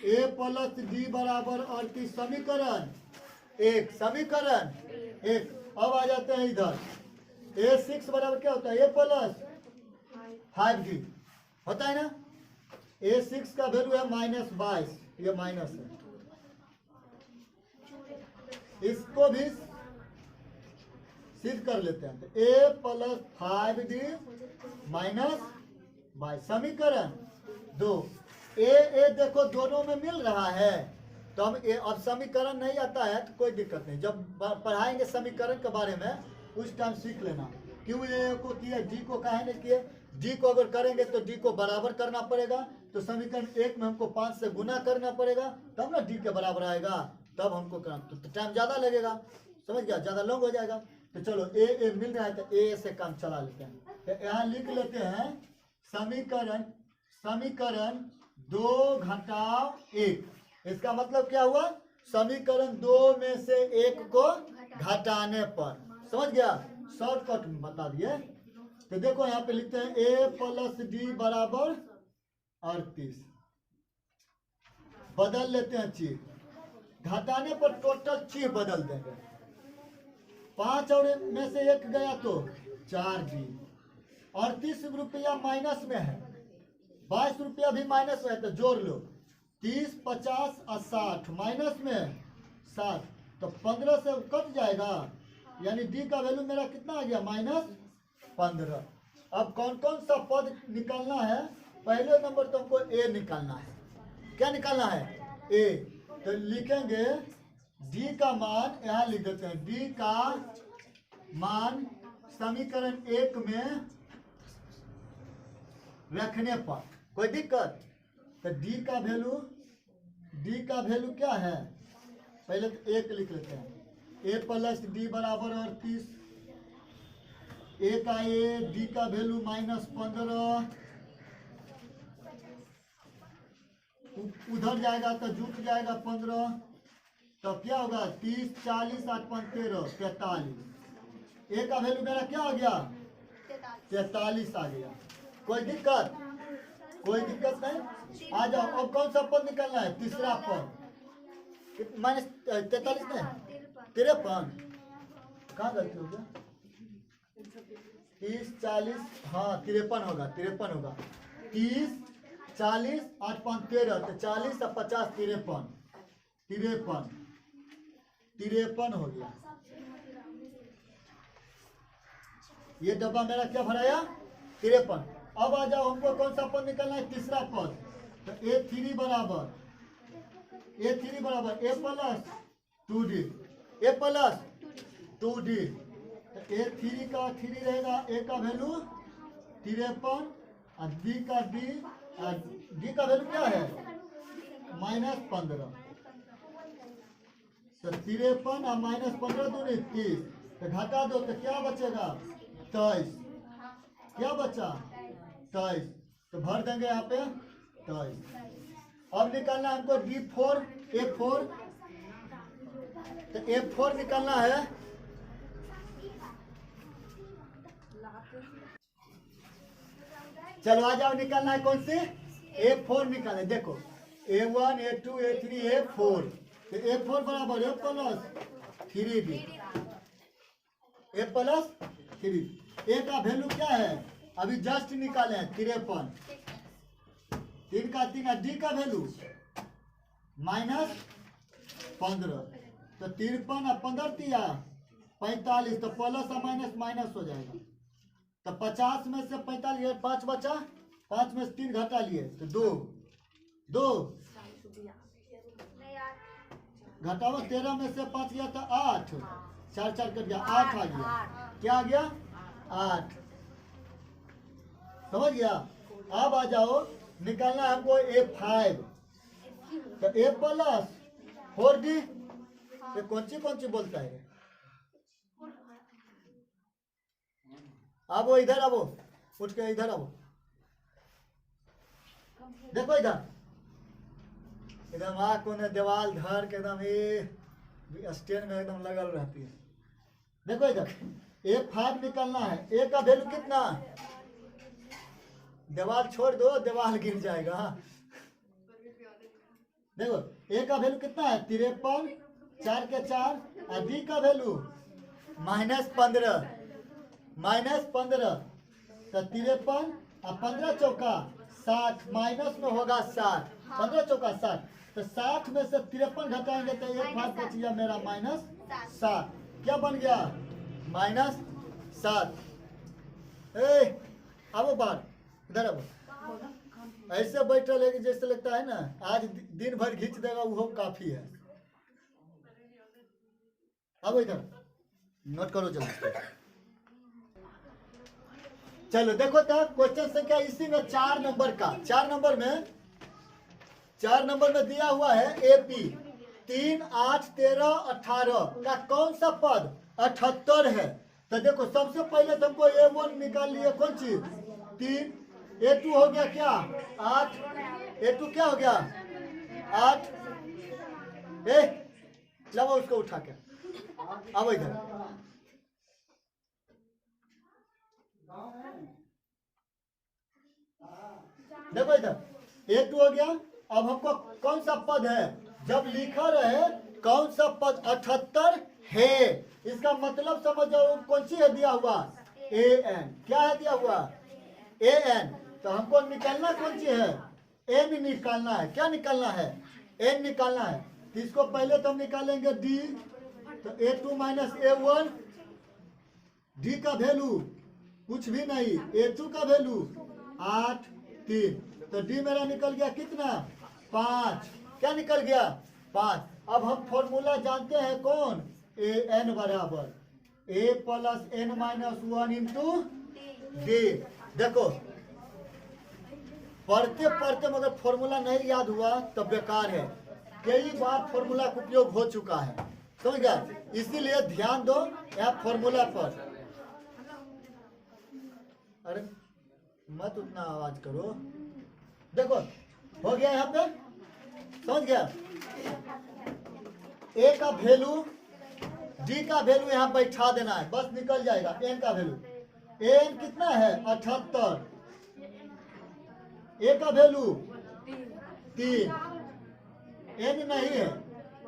A प्लस डी बराबर 38, समीकरण एक, समीकरण एक। अब आ जाते हैं इधर, A6 बराबर क्या होता है, A प्लस 5D होता है ना। A6 का वैल्यू है -22, ये माइनस है, इसको भी सिद्ध कर लेते हैं। तो A प्लस 5D माइनस 22, समीकरण दो। ए देखो दोनों में मिल रहा है, तो हम अब समीकरण नहीं आता है तो कोई दिक्कत नहीं, जब पढ़ाएंगे समीकरण के बारे में उस टाइम सीख लेना। क्यों ए को किया, डी को काहे नहीं किए, डी को अगर करेंगे तो डी को बराबर करना पड़ेगा, तो समीकरण एक में हमको 5 से गुना करना पड़ेगा, तब ना डी के बराबर आएगा, तब हमको करना, तो टाइम ज़्यादा लगेगा, समझ गया, ज़्यादा लॉन्ग हो जाएगा। तो चलो ए मिल रहा है तो ए से काम चला लेते हैं। तो यहाँ लिख लेते हैं समीकरण 2 घटाव 1, इसका मतलब क्या हुआ, समीकरण 2 में से 1 को घटाने पर, समझ गया, शॉर्टकट में बता दिए। तो देखो यहाँ पे लिखते हैं A प्लस डी बराबर 38, बदल लेते हैं चीज, घटाने पर टोटल चीज बदल देंगे, 5 और में से 1 गया तो 4D, 38 रुपया माइनस में है, 22 रुपया भी माइनस में है, तो जोड़ लो, 30, 50 और 60, माइनस में 60, तो 15 से कट जाएगा, यानी डी का वैल्यू मेरा कितना आ गया, -15। अब कौन कौन सा पद निकालना है, पहले नंबर तो हमको ए निकालना है, क्या निकालना है, ए। तो लिखेंगे डी का मान, यहाँ लिख देते हैं डी का मान समीकरण 1 में रखने पर, कोई दिक्कत, तो डी का वैल्यू क्या है, पहले तो 1 लिख लेते हैं, A प्लस डी बराबर 38, A का A, D का वैल्यू -15, उधर जाएगा तो जुट जाएगा 15, तो क्या होगा 30, 40, 8, 5, 13, 43, A का वैल्यू मेरा क्या आ गया, 43 आ गया। कोई दिक्कत नहीं, आ जाओ। अब कौन सा पद निकलना है, तीसरा पद, -43 में 53, कहाँ गलती हो गया, 30, 40, हाँ 53 होगा, 30, 40, 8, 5, 13, तो 40 और 50, 53 हो गया। ये डब्बा मेरा क्या भराया, 53। अब आ जाओ, हमको कौन सा पद निकलना है, तीसरा पद, तो A3 बराबर A plus 2D, A plus 2D, तो A3 का 3 रहेगा, A का वैल्यू 53 और D का वैल्यू क्या है, -15, तो 53 और -15 दूनी 30, तो घटा दो तो क्या बचेगा, 23, क्या बचा 23, तो भर देंगे यहाँ पे 23। अब निकालना हमको D4, A4, तो A4 निकालना है, चलो आ जाओ, निकालना है कौन सी, A4 निकाले, देखो A1, A2, A3, A4, तो A4 बराबर A plus 3D, A plus 3, A का वैल्यू क्या है, अभी जस्ट निकाले हैं 53, 3 का 3, डी का वैल्यू -15, तो 53 और 15 दिया 45, तो प्लस और माइनस हो जाएगा, तो 50 में से 45, 5 बचा, 5 में से 3 घटा लिए तो 2 घटाओ, 13 में से 5 गया तो 8, 4 कट गया, 8 आ गया, क्या आ गया 8, समझ गया। अब आ जाओ, निकालना है हमको A5, तो A प्लस 4D, कौन सी बोलता है, अब वो इधर आओ, उठ के इधर आओ, देखो इधर, एकदम आँख कोने दीवार धर के एकदम ये स्टैंड में एकदम लगल रहती है। देखो इधर, एक 5 निकलना है, एक का वैल्यू कितना, दीवार छोड़ दो, दीवार गिर जाएगा। देखो एक का वैल्यू कितना है 53, 4 के 4, और डी का वैल्यू -15, -15, तो 53 और 15 चौका 60, माइनस में होगा 60, 15 चौका 60, तो 60 में से 53 घटाएंगे तो एक भाग बच गया मेरा -7, क्या बन गया -7। अब बात इधर, अब ऐसे बैठे लेके जैसे लगता है ना आज दिन भर खींच देगा वो काफी है। अब इधर नोट करो जल्दी। चलो देखो तो क्वेश्चन संख्या इसी में 4 नंबर का, 4 नंबर में दिया हुआ है एपी 3, 8, 13, 18 का कौन सा पद 78 है। तो देखो सबसे पहले तुमको A1 निकाल लिए, कौन चीज 3, A2 हो गया क्या 8, A2 क्या हो गया 8, लाओ उसको उठा के, अब इधर देखो इधर A2 हो गया। अब हमको कौन सा पद है, जब लिखा रहे कौन सा पद 78 है, इसका मतलब समझ जाओ कौन सी है दिया हुआ AN, क्या है दिया हुआ AN, तो हमको निकालना कौन सी है N निकालना है। क्या निकालना है N निकालना है। तो इसको पहले तो हम निकालेंगे D, तो A2 माइनस A1, D का वैल्यू कुछ भी नहीं, A2 का वैल्यू 8, 3, तो D मेरा निकल गया कितना 5, क्या निकल गया 5। अब हम फॉर्मूला जानते हैं कौन AN बराबर A plus N minus 1 into D। देखो पढ़ते पढ़ते मगर फॉर्मूला नहीं याद हुआ तो बेकार है, कई बार फॉर्मूला का उपयोग हो चुका है, समझ गया, इसीलिए ध्यान दो यहाँ फॉर्मूला पर। अरे मत उतना आवाज करो। देखो हो गया यहाँ पे, समझ गया, A का वैल्यू D का वैल्यू यहाँ बैठा देना है, बस निकल जाएगा। N का वैल्यू N कितना है 78, A का वैल्यू 3, N नहीं है,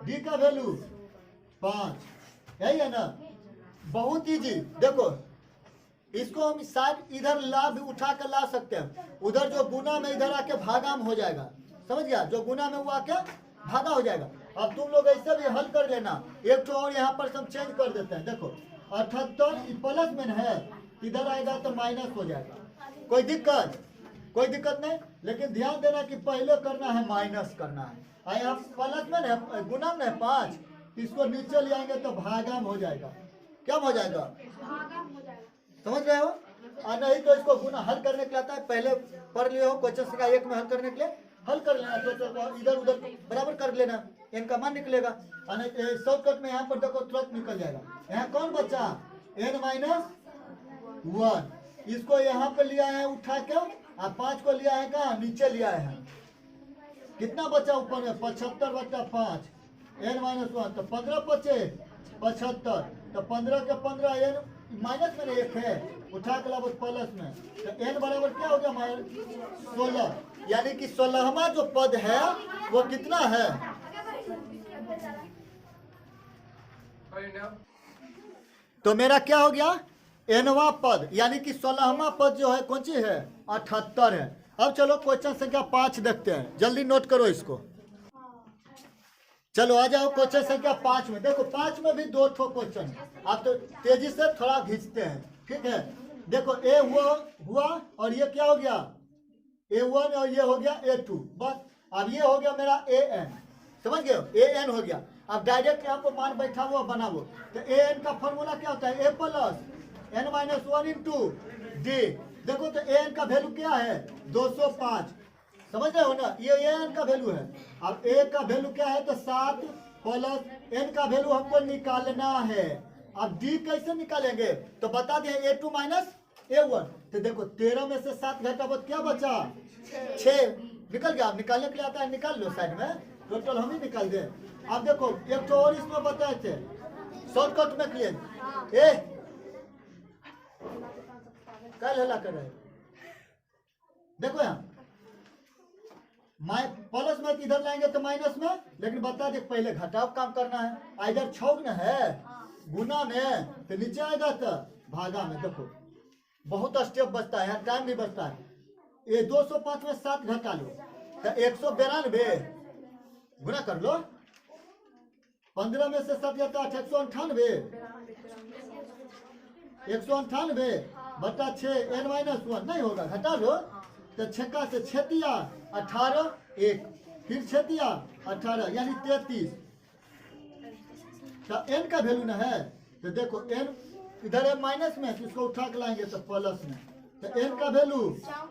D का वैल्यू 5, यही है ना, बहुत इजी। देखो इसको हम शायद इधर ला भी उठा कर ला सकते हैं, उधर जो गुना में इधर आके भागा में हो जाएगा, समझ गया, जो गुना में वो आके भागा हो जाएगा। अब तुम लोग ऐसे भी हल कर लेना, एक तो और यहाँ पर हम चेंज कर देते हैं। देखो 78 प्लस में है, इधर आएगा तो माइनस हो जाएगा, कोई दिक्कत नहीं, लेकिन ध्यान देना कि पहले करना है माइनस करना है। यहाँ प्लस में है, गुना में है 5, इसको नीचे ले आएंगे तो भागा में हो जाएगा, क्या हो जाएगा समझ रहे हो। और नहीं तो इसको गुना हल करने के लिए आता है, पहले पढ़ लियो हो क्वेश्चन संख्या 1 में हल करने के लिए हल कर लेना, तो इधर उधर बराबर कर लेना, इनका मान निकलेगा। शॉर्टकट में यहाँ पर देखो तुरंत निकल जाएगा। यहाँ कौन बचा N माइनस 1, इसको यहाँ पे लिया है उठा के, और 5 को लिया है कहाँ नीचे लिया है, कितना बचा ऊपर में 75 बचा 5, N माइनस 1, तो 15 बचे 75, तो 15 के 15 N माइनस में 1 है, उठा के लाओ प्लस में, तो N बराबर क्या हो गया 16, यानी कि 16वां जो पद है वो कितना है, तो मेरा क्या हो गया Nवां पद, यानी कि 16वां पद जो है कौन सी है 78 है। अब चलो क्वेश्चन संख्या 5 देखते हैं, जल्दी नोट करो इसको। चलो आ जाओ क्वेश्चन संख्या 5 में। देखो 5 में भी 2 ठो क्वेश्चन है, आप तो तेजी से थोड़ा खींचते हैं, ठीक है। देखो A हुआ और ये क्या हो गया A1 और ये हो गया A2, बस अब ये हो गया मेरा AN, समझ गए AN हो गया। अब डायरेक्ट यहाँ पर मान बैठा हुआ बनाओ, तो AN का फॉर्मूला क्या होता है A plus N minus 1 into D। देखो तो AN का वैल्यू क्या है 205, समझ रहे हो ना, ये N का वैल्यू है। अब A का वैल्यू क्या है तो 7 प्लस N का वैल्यू हमको निकालना है। अब D कैसे निकालेंगे, तो बता दें A2 माइनस A1। तो देखो 13 में से 7 घटाओ क्या बचा 6 निकल गया। निकालने के लिए आता है, निकाल लो साइड में, टोटल हम ही निकाल दे। अब देखो एक तो और इसमें बताए थे शॉर्टकट में किए ए कल हला कर रहे। देखो यहाँ प्लस में इधर लाएंगे तो माइनस में, लेकिन बता दे पहले घटाव काम करना है। इधर छौक न है गुना में तो नीचे आएगा तो भागा में। देखो बहुत स्टेप बचता है, टाइम भी बचता है। ये 205 में 7 घटा लो तो 192 गुना कर लो। 15 में से 7 जाता है 198 बटा 6 n-1 नहीं होगा, घटा लो। तो छक्का से छतिया 18 1 फिर छतिया 18 यानी 33। तो n का वैल्यू ना है तो देखो n इधर है माइनस में, तो इसको उठा के लाएंगे तो प्लस में। तो n का वैल्यू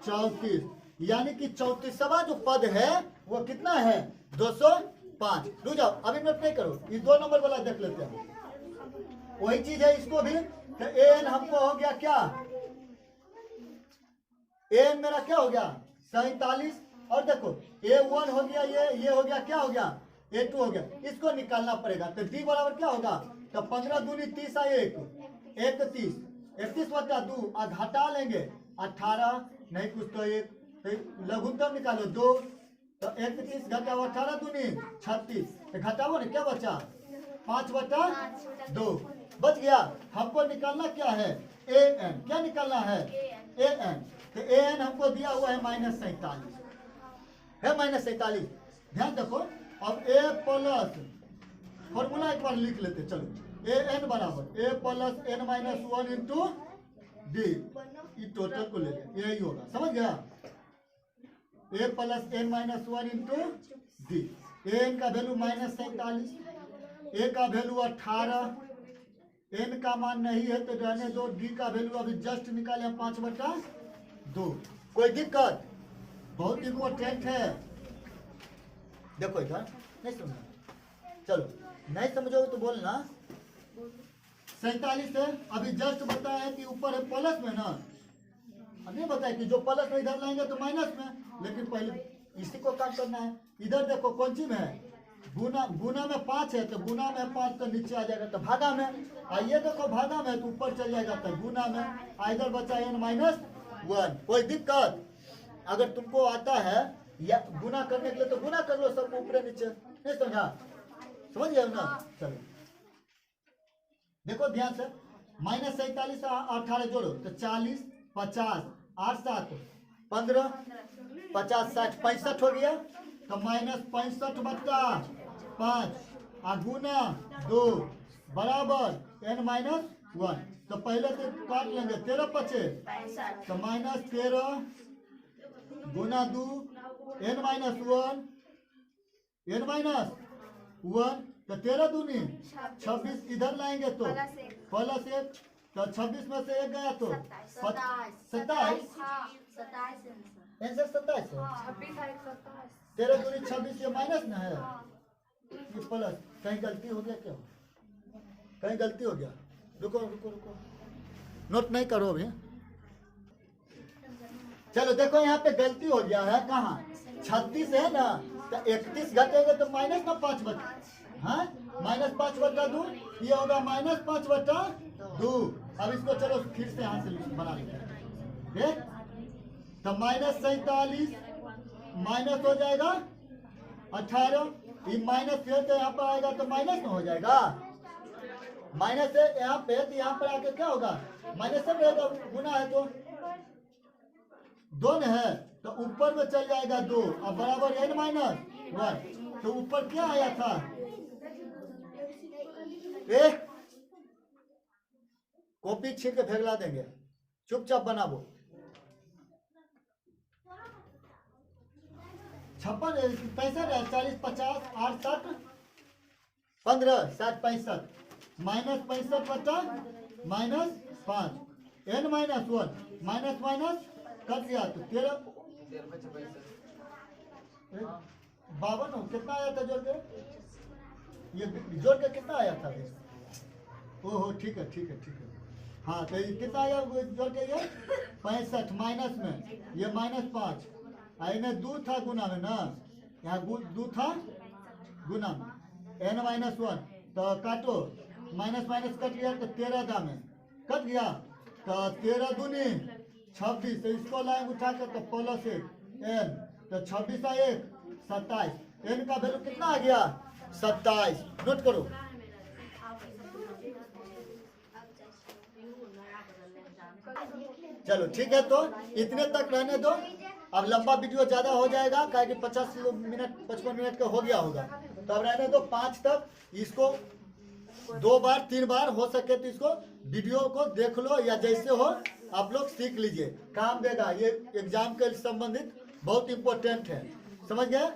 34 यानी कि 34वां जो पद है वो कितना है 205। रुक जाओ अभी नोट नहीं करो, ये 2 नंबर वाला देख लेते हैं। वही चीज है इसको भी। तो an हमको हो गया क्या, an मेरा क्या हो गया 47। और देखो A1 हो गया, ये हो गया क्या हो गया A2 हो गया। इसको निकालना पड़ेगा तो D बराबर क्या होगा, तो 15 दूनी 30 1 31 31 बटा 2 और घटा लेंगे 18 नहीं कुछ तो 1 तो लघुत्तम निकालो 2 तो 31 घटाओ 18 दूनी 36 तो घटाओ ना क्या बचा 5 बटा 2 बच गया। हमको निकालना क्या है an, क्या निकालना है an। तो an हमको दिया हुआ है -47 है, -47। ध्यान देखो अब a प्लस फॉर्मूला एक बार लिख लेते चलो। an बराबर a plus n-1 into d, ये टोटल को ले लिया यही होगा, समझ गया। a plus n-1 into d, an का वैल्यू -47, a का वैल्यू 18, n का मान नहीं है तो रहने दो, d का वैल्यू अभी जस्ट निकाले 5 बटा 2। कोई दिक्कत, बहुत इम्पोर्टेंट है। देखो इधर नहीं समझना, चलो नहीं समझोगे तो बोलना। 47 है, अभी जस्ट बताया है कि ऊपर है प्लस में ना, नहीं बताया कि जो प्लस में इधर लाएंगे तो माइनस में, लेकिन पहले इसी को काम करना है। इधर देखो कौन सी में है गुना में 5 है तो गुना में 5 तो नीचे आ जाएगा तो भागा में, आइए देखो भागा में तो ऊपर चल जाएगा तो गुना में, इधर बचा n-1। कोई दिक्कत, अगर तुमको आता है या गुना करने के लिए तो गुना कर लो सबको ऊपर नीचे, नहीं समझा, समझ गए ना। चलो देखो ध्यान से -47 18 जोड़ो तो 40 50 8 7 15 50 60 65 हो गया। तो -65 बटा 5 गुना 2 बराबर n-1। तो पहले तो काट लेंगे 13 पचे तो -13 गुना 2 n-1 तो 13 दूनी 26 इधर लाएंगे तो प्लस 1 तो 26 में से 1 गया तो 27 आंसर 27 है। 13 दूनी 26 ये माइनस ना है, ये प्लस। कहीं गलती हो गया क्या, कहीं गलती हो गया, रुको रुको रुको नोट नहीं करो अभी। चलो देखो यहाँ पे गलती हो गया है, कहाँ 36 है ना तो 31 घटेगा तो माइनस ना 5 बटा, हाँ -5 बटा 2 ये होगा -5 बटा 2। अब इसको चलो फिर से यहाँ से बना लेते हैं। तो -47 माइनस हो जाएगा 18, ये माइनस फिर तो यहाँ पर आएगा तो माइनस में हो जाएगा, माइनस है यहाँ पे तो यहाँ पर आके क्या होगा माइनस से रहेगा, गुना है तो 2 है तो ऊपर में चल जाएगा 2 और बराबर n-1। तो ऊपर क्या आया था कॉपी छीन के फेंकला देंगे, चुपचाप बनाबो। 56 65 40 50 8 7 15 60 65 -65 बटा -5 n-1 माइनस माइनस कट गया तो 13 52 कितना आया था जोड़ के, ये जोड़ के कितना आया था। ओहो ठीक है ठीक है ठीक है, हाँ तो ये कितना आया जोड़ के ये 65 माइनस में ये -5 इन्हें 2 था गुना में ना, यहाँ 2 था गुना में n-1 तो काटो माइनस माइनस कट गया तो 13 दाम है कट गया तो 13 दूनी 26 तो इसको लाएंगे उठा कर तो प्लस n तो 26 1 27 n का वैल्यू कितना आ गया 27 नोट करो। चलो ठीक है तो इतने तक रहने दो, अब लंबा वीडियो ज्यादा हो जाएगा क्या कि 50 मिनट 55 मिनट का हो गया होगा, तो अब रहने दो 5 तक। इसको 2 बार 3 बार हो सके तो इसको वीडियो को देख लो या जैसे हो आप लोग सीख लीजिए, काम देगा ये एग्जाम के संबंधित बहुत इंपॉर्टेंट है, समझ गए।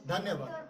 धन्यवाद।